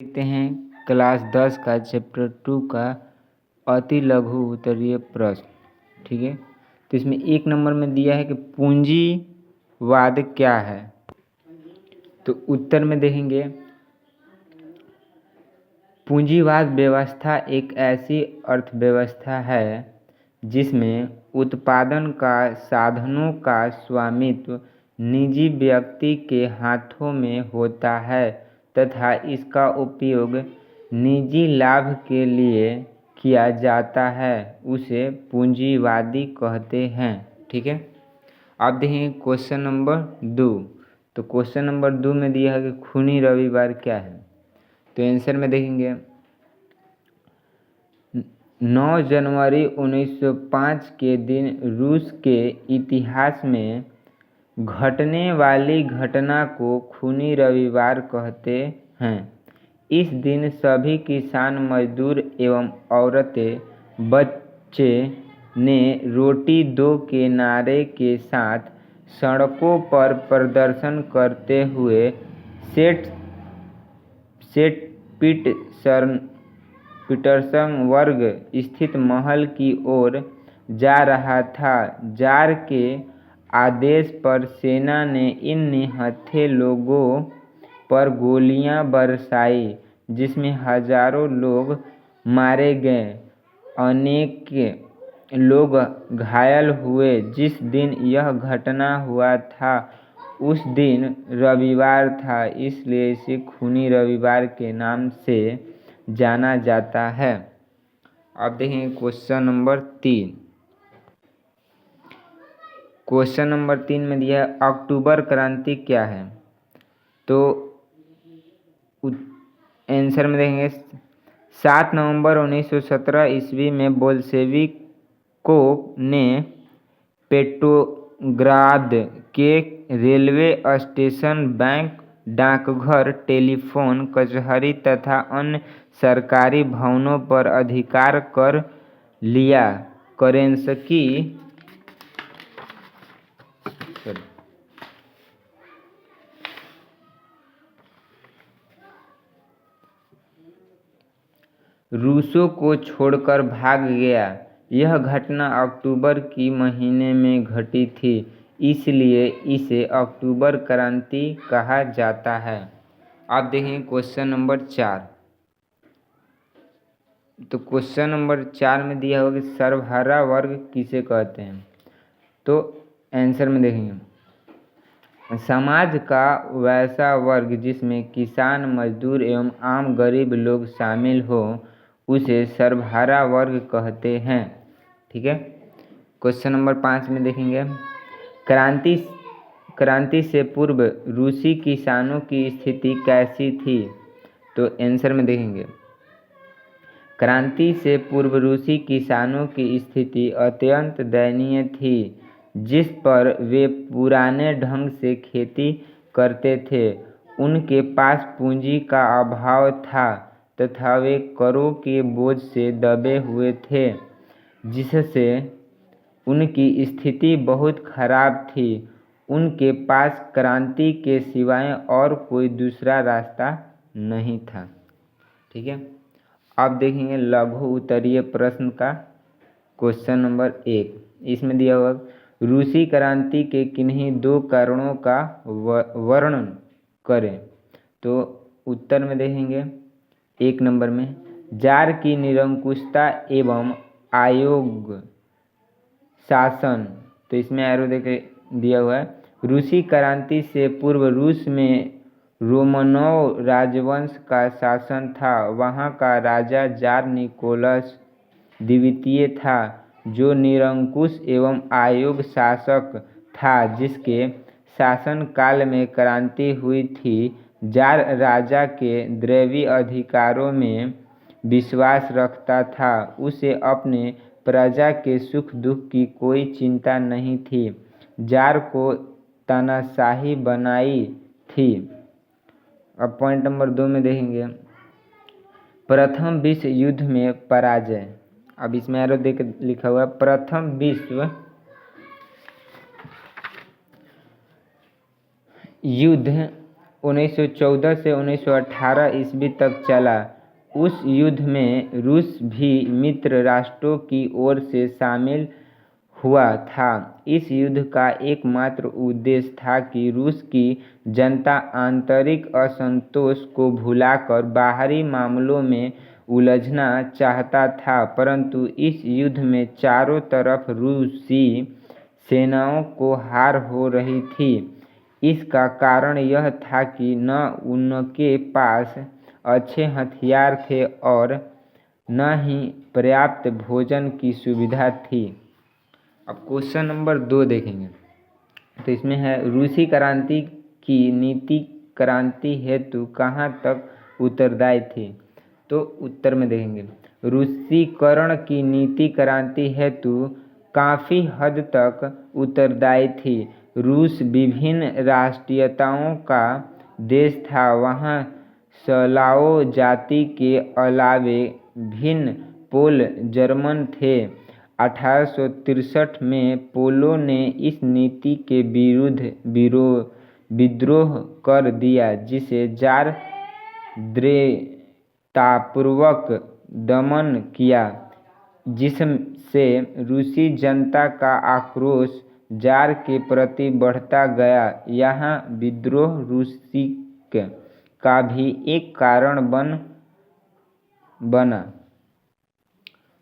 देखते हैं क्लास 10 का चैप्टर 2 का अति लघु उत्तरीय प्रश्न। ठीक है, तो इसमें 1 नंबर में दिया है कि पूंजीवाद क्या है। तो उत्तर में देखेंगे, पूंजीवाद व्यवस्था एक ऐसी अर्थव्यवस्था है जिसमें उत्पादन का साधनों का स्वामित्व निजी व्यक्ति के हाथों में होता है तथा इसका उपयोग निजी लाभ के लिए किया जाता है, उसे पूंजीवादी कहते हैं। ठीक है, अब देखेंगे क्वेश्चन नंबर 2। तो क्वेश्चन नंबर 2 में दिया है कि खूनी रविवार क्या है। तो आंसर में देखेंगे 9 जनवरी 1905 के दिन रूस के इतिहास में घटने वाली घटना को खूनी रविवार कहते हैं। इस दिन सभी किसान मजदूर एवं औरतें बच्चे ने रोटी दो के नारे के साथ सड़कों पर प्रदर्शन करते हुए सेंट पीटर्सबर्ग स्थित महल की ओर जा रहा था। जार के आदेश पर सेना ने इन निहत्थे लोगों पर गोलियां बरसाई, जिसमें हजारों लोग मारे गए, अनेक लोग घायल हुए। जिस दिन यह घटना हुआ था उस दिन रविवार था, इसलिए इसे खूनी रविवार के नाम से जाना जाता है। अब देखें क्वेश्चन नंबर 3। क्वेश्चन नंबर 3 में दिया है अक्टूबर क्रांति क्या है। तो आंसर में देखेंगे 7 नवंबर 1917 ईस्वी में बोल्शेविकों ने पेट्रोग्राद के रेलवे स्टेशन, बैंक, डाकघर, टेलीफोन, कचहरी तथा अन्य सरकारी भवनों पर अधिकार कर लिया। केरेंस्की रूसों को छोड़कर भाग गया। यह घटना अक्टूबर की महीने में घटी थी, इसलिए इसे अक्टूबर क्रांति कहा जाता है। अब देखें क्वेश्चन नंबर 4। तो क्वेश्चन नंबर 4 में दिया होगा कि सर्वहारा वर्ग किसे कहते हैं। तो आंसर में देखेंगे समाज का वैसा वर्ग जिसमें किसान, मजदूर एवं आम गरीब लोग शामिल हो, उसे सर्वहारा वर्ग कहते हैं। ठीक है, क्वेश्चन नंबर 5 में देखेंगे क्रांति से पूर्व रूसी किसानों की स्थिति कैसी थी। तो आंसर में देखेंगे क्रांति से पूर्व रूसी किसानों की स्थिति अत्यंत दयनीय थी, जिस पर वे पुराने ढंग से खेती करते थे। उनके पास पूंजी का अभाव था तथा वे करों के बोझ से दबे हुए थे, जिससे उनकी स्थिति बहुत खराब थी। उनके पास क्रांति के सिवाय और कोई दूसरा रास्ता नहीं था। ठीक है, अब देखेंगे लघु उत्तरीय प्रश्न का क्वेश्चन नंबर 1। इसमें दिया हुआ रूसी क्रांति के किन्हीं 2 कारणों का वर्णन करें। तो उत्तर में देखेंगे 1 नंबर में जार की निरंकुशता एवं आयोग शासन। तो इसमें एरो देखे दिया हुआ है रूसी क्रांति से पूर्व रूस में रोमनोव राजवंश का शासन था। वहाँ का राजा जार निकोलस द्वितीय था, जो निरंकुश एवं आयोग शासक था, जिसके शासन काल में क्रांति हुई थी। जार राजा के दैवीय अधिकारों में विश्वास रखता था। उसे अपने प्रजा के सुख दुख की कोई चिंता नहीं थी। जार को तानाशाही बनाई थी। अब पॉइंट नंबर 2 में देखेंगे प्रथम विश्व युद्ध में पराजय। अब इसमें एरो देख लिखा हुआ है प्रथम विश्व युद्ध 1914 से 1918 ईस्वी तक चला। उस युद्ध में रूस भी मित्र राष्ट्रों की ओर से शामिल हुआ था। इस युद्ध का एकमात्र उद्देश्य था कि रूस की जनता आंतरिक असंतोष को भुलाकर बाहरी मामलों में उलझना चाहता था, परंतु इस युद्ध में चारों तरफ रूसी सेनाओं को हार हो रही थी। इसका कारण यह था कि न उनके पास अच्छे हथियार थे और न ही पर्याप्त भोजन की सुविधा थी। अब क्वेश्चन नंबर 2 देखेंगे, तो इसमें है रूसी क्रांति की नीति क्रांति हेतु कहाँ तक उत्तरदायी थी। तो उत्तर में देखेंगे, रूसीकरण की नीति क्रांति हेतु काफ़ी हद तक उत्तरदायी थी। रूस विभिन्न राष्ट्रीयताओं का देश था। वहाँ स्लावो जाति के अलावे भिन्न पोल जर्मन थे। 1863 में पोलो ने इस नीति के विरुद्ध विद्रोह कर दिया, जिसे जार दृढ़तापूर्वक दमन किया, जिससे रूसी जनता का आक्रोश जार के प्रति बढ़ता गया। यहाँ विद्रोह रूसिक का भी एक कारण बना।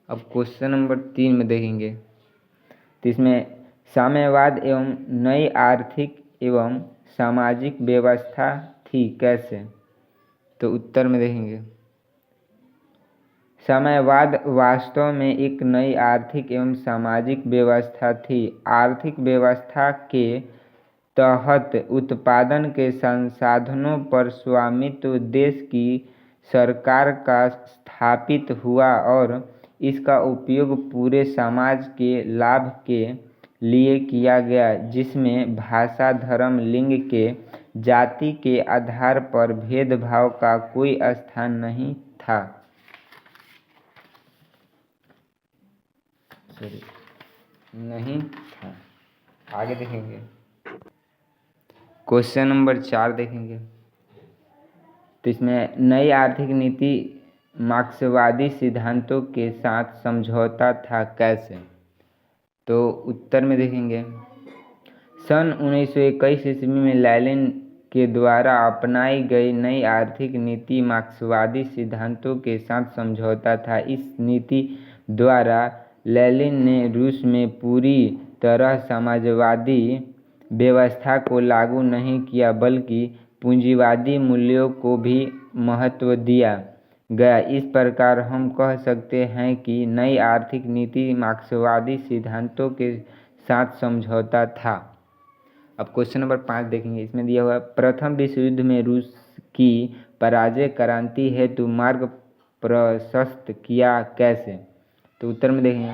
अब क्वेश्चन नंबर 3 में देखेंगे, तो इसमें साम्यवाद एवं नई आर्थिक एवं सामाजिक व्यवस्था थी कैसे। तो उत्तर में देखेंगे, साम्यवाद वास्तव में एक नई आर्थिक एवं सामाजिक व्यवस्था थी। आर्थिक व्यवस्था के तहत उत्पादन के संसाधनों पर स्वामित्व देश की सरकार का स्थापित हुआ और इसका उपयोग पूरे समाज के लाभ के लिए किया गया, जिसमें भाषा, धर्म, लिंग के जाति के आधार पर भेदभाव का कोई स्थान नहीं था। आगे देखेंगे, क्वेश्चन नंबर 4 देखेंगे, तो इसमें नई आर्थिक नीति मार्क्सवादी सिद्धांतों के साथ समझौता था कैसे। तो उत्तर में देखेंगे, सन 1921 ईस्वी में लेनिन के द्वारा अपनाई गई नई आर्थिक नीति मार्क्सवादी सिद्धांतों के साथ समझौता था। इस नीति द्वारा लेनिन ने रूस में पूरी तरह समाजवादी व्यवस्था को लागू नहीं किया, बल्कि पूंजीवादी मूल्यों को भी महत्व दिया गया। इस प्रकार हम कह सकते हैं कि नई आर्थिक नीति मार्क्सवादी सिद्धांतों के साथ समझौता था। अब क्वेश्चन नंबर 5 देखेंगे, इसमें दिया हुआ है, प्रथम विश्व युद्ध में रूस की पराजय क्रांति हेतु मार्ग प्रशस्त किया कैसे। तो उत्तर में देखेंगे,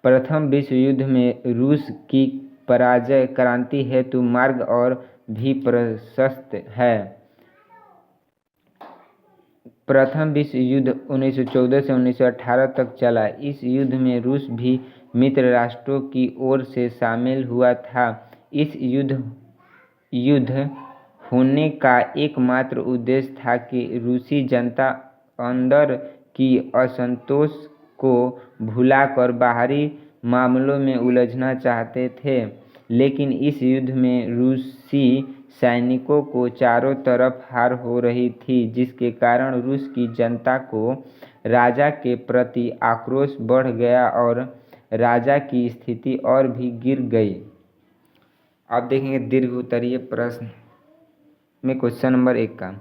प्रथम विश्व युद्ध में रूस की पराजय क्रांति हेतु मार्ग और भी प्रशस्त है। प्रथम विश्व युद्ध 1914 से 1918 तक चला। इस युद्ध में रूस भी मित्र राष्ट्रों की ओर से शामिल हुआ था। इस युद्ध होने का एकमात्र उद्देश्य था कि रूसी जनता अंदर की असंतोष को भुलाकर बाहरी मामलों में उलझना चाहते थे। लेकिन इस युद्ध में रूसी सैनिकों को चारों तरफ हार हो रही थी, जिसके कारण रूस की जनता को राजा के प्रति आक्रोश बढ़ गया और राजा की स्थिति और भी गिर गई। अब देखेंगे दीर्घ उत्तरीय प्रश्न में क्वेश्चन नंबर 1 का,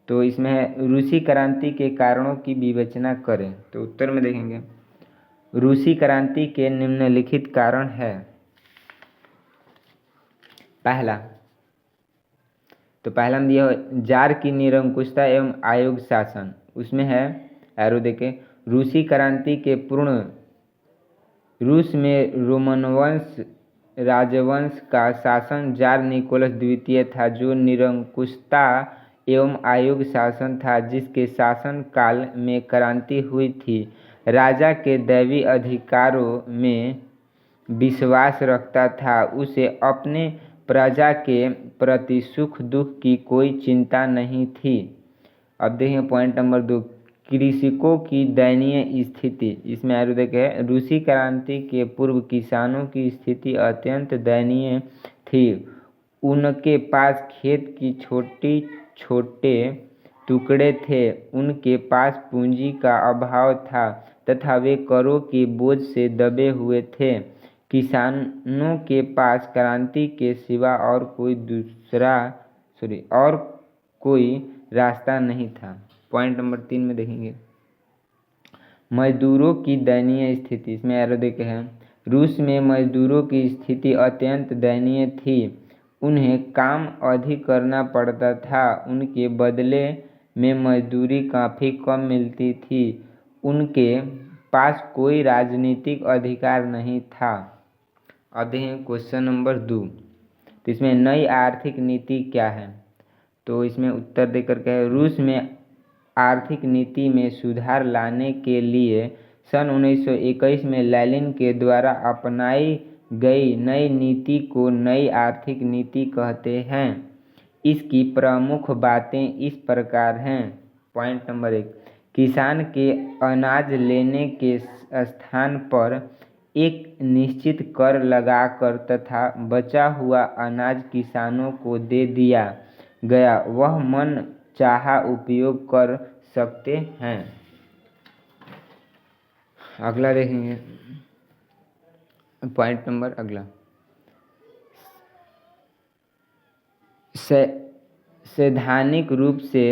तो इसमें है रूसी क्रांति के कारणों की विवेचना करें। तो उत्तर में देखेंगे, रूसी क्रांति के निम्नलिखित कारण है। पहला में दिया जार की निरंकुशता एवं आयोग शासन। उसमें है एरो देके, रूसी क्रांति के पूर्ण रूस में रोमनवंश राजवंश का शासन जार निकोलस द्वितीय था, जो निरंकुशता एवं आयोग शासन था, जिसके शासन काल में क्रांति हुई थी। राजा के दैवी अधिकारों में विश्वास रखता था, उसे अपने प्रजा के प्रति सुख दुख की कोई चिंता नहीं थी। अब देखें पॉइंट नंबर 2, कृषकों की दयनीय स्थिति। इसमें आगे देखें, रूसी क्रांति के पूर्व किसानों की स्थिति अत्यंत दयनीय थी। उनके पास खेत की छोटे छोटे टुकड़े थे, उनके पास पूंजी का अभाव था तथा वे करों के बोझ से दबे हुए थे। किसानों के पास क्रांति के सिवा और कोई रास्ता नहीं था। पॉइंट नंबर 3 में देखेंगे, मजदूरों की दयनीय स्थिति। इसमें एरो देखे हैं, रूस में मजदूरों की स्थिति अत्यंत दयनीय थी। उन्हें काम अधिक करना पड़ता था, उनके बदले में मजदूरी काफ़ी कम मिलती थी। उनके पास कोई राजनीतिक अधिकार नहीं था। अब देखें क्वेश्चन नंबर 2, तो इसमें नई आर्थिक नीति क्या है? तो इसमें उत्तर देकर के है, रूस में आर्थिक नीति में सुधार लाने के लिए सन 1921 में लेनिन के द्वारा अपनाई गई नई नीति को नई आर्थिक नीति कहते हैं। इसकी प्रमुख बातें इस प्रकार हैं। पॉइंट नंबर 1, किसान के अनाज लेने के स्थान पर एक निश्चित कर लगाकर तथा बचा हुआ अनाज किसानों को दे दिया गया, वह मन चाहा उपयोग कर सकते हैं। अगला देखेंगे पॉइंट नंबर अगला, सैद्धांतिक रूप से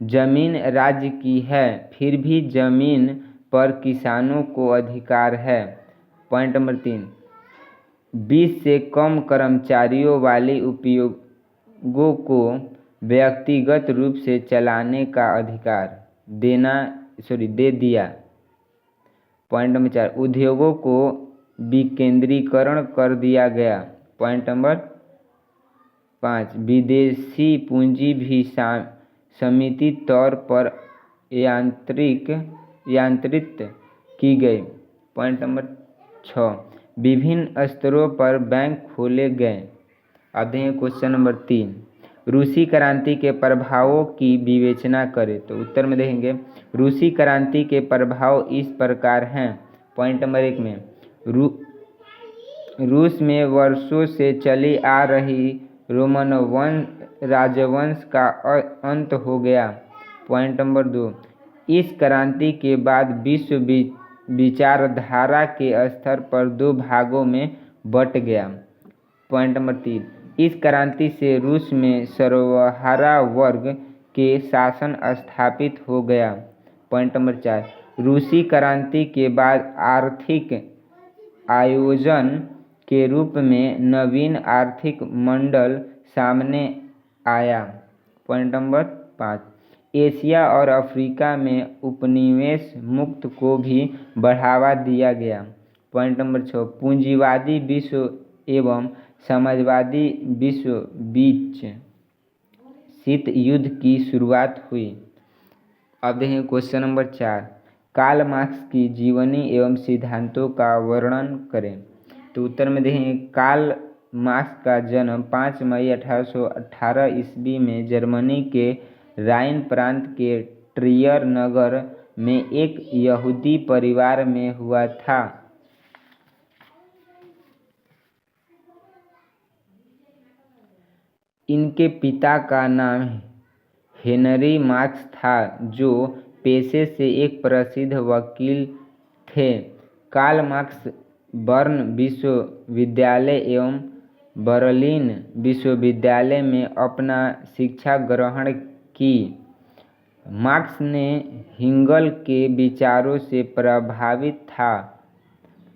जमीन राज्य की है, फिर भी जमीन पर किसानों को अधिकार है। पॉइंट नंबर 3, 20 से कम कर्मचारियों वाली उपयोगों को व्यक्तिगत रूप से चलाने का अधिकार दे दिया। पॉइंट नंबर 4, उद्योगों को विकेंद्रीकरण कर दिया गया। पॉइंट नंबर 5, विदेशी पूंजी भी समिति तौर पर यांत्रित की गई। पॉइंट नंबर 6, विभिन्न स्तरों पर बैंक खोले गए। अब देखें क्वेश्चन नंबर 3, रूसी क्रांति के प्रभावों की विवेचना करें। तो उत्तर में देखेंगे, रूसी क्रांति के प्रभाव इस प्रकार हैं। पॉइंट नंबर 1 में, रूस में वर्षों से चली आ रही रोमन राजवंश का अंत हो गया। पॉइंट नंबर 2, इस क्रांति के बाद विश्व विचारधारा के स्तर पर 2 भागों में बट गया। पॉइंट नंबर 3, इस क्रांति से रूस में सर्वहारा वर्ग के शासन स्थापित हो गया। पॉइंट नंबर 4, रूसी क्रांति के बाद आर्थिक आयोजन के रूप में नवीन आर्थिक मॉडल सामने आया। पॉइंट नंबर 5, एशिया और अफ्रीका में उपनिवेश मुक्त को भी बढ़ावा दिया गया। पॉइंट नंबर 6, पूंजीवादी विश्व एवं समाजवादी विश्व बीच शीत युद्ध की शुरुआत हुई। अब देखें क्वेश्चन नंबर 4, कार्ल मार्क्स की जीवनी एवं सिद्धांतों का वर्णन करें। तो उत्तर में देखें, कार्ल मार्क्स का जन्म 5 मई 1818 ईस्वी में जर्मनी के राइन प्रांत के ट्रियर नगर में एक यहूदी परिवार में हुआ था। इनके पिता का नाम हेनरी मार्क्स था, जो पेशे से एक प्रसिद्ध वकील थे। कार्ल मार्क्स बर्न विश्वविद्यालय एवं बर्लिन विश्वविद्यालय में अपना शिक्षा ग्रहण की। मार्क्स ने हेगल के विचारों से प्रभावित था।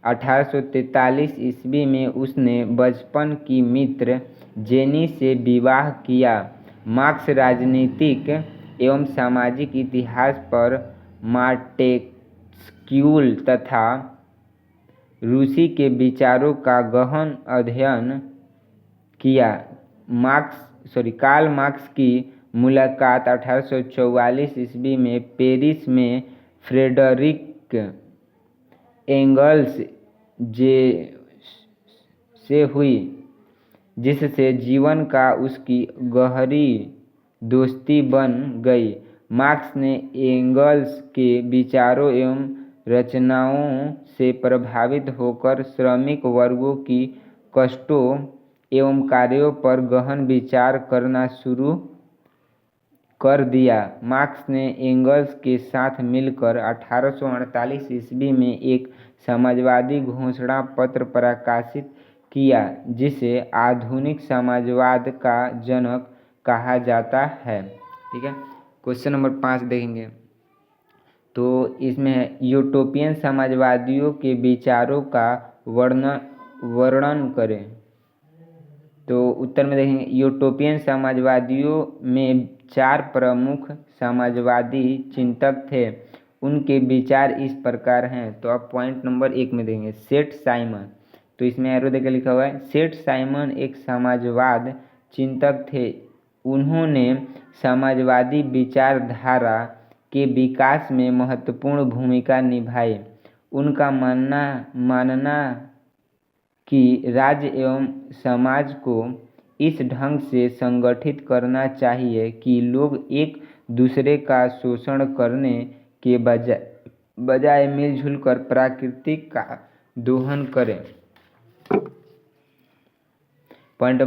1843 ईस्वी में उसने बचपन की मित्र जेनी से विवाह किया। मार्क्स राजनीतिक एवं सामाजिक इतिहास पर मार्क्सवादी तथा रूसी के विचारों का गहन अध्ययन किया। कार्ल मार्क्स की मुलाकात 1844 ईस्वी में पेरिस में फ्रेडरिक एंगल्स से हुई। जिससे जीवन का उसकी गहरी दोस्ती बन गई। मार्क्स ने एंगल्स के विचारों एवं रचनाओं से प्रभावित होकर श्रमिक वर्गों की कष्टों एवं कार्यों पर गहन विचार करना शुरू कर दिया। मार्क्स ने एंगल्स के साथ मिलकर 1848 ईस्वी में एक समाजवादी घोषणा पत्र प्रकाशित किया, जिसे आधुनिक समाजवाद का जनक कहा जाता है। ठीक है, क्वेश्चन नंबर 5 देखेंगे तो इसमें यूटोपियन समाजवादियों के विचारों का वर्णन करें। तो उत्तर में देखेंगे यूटोपियन समाजवादियों में 4 प्रमुख समाजवादी चिंतक थे। उनके विचार इस प्रकार हैं। तो अब पॉइंट नंबर 1 में देंगे सेठ साइमन। तो इसमें एरो देकर लिखा हुआ है सेठ साइमन एक समाजवाद चिंतक थे। उन्होंने समाजवादी विचारधारा के विकास में महत्वपूर्ण भूमिका निभाई। उनका मानना कि राज्य एवं समाज को इस ढंग से संगठित करना चाहिए कि लोग एक दूसरे का शोषण करने के बजाय मिलजुल कर प्रकृति का दोहन करें। पॉइंट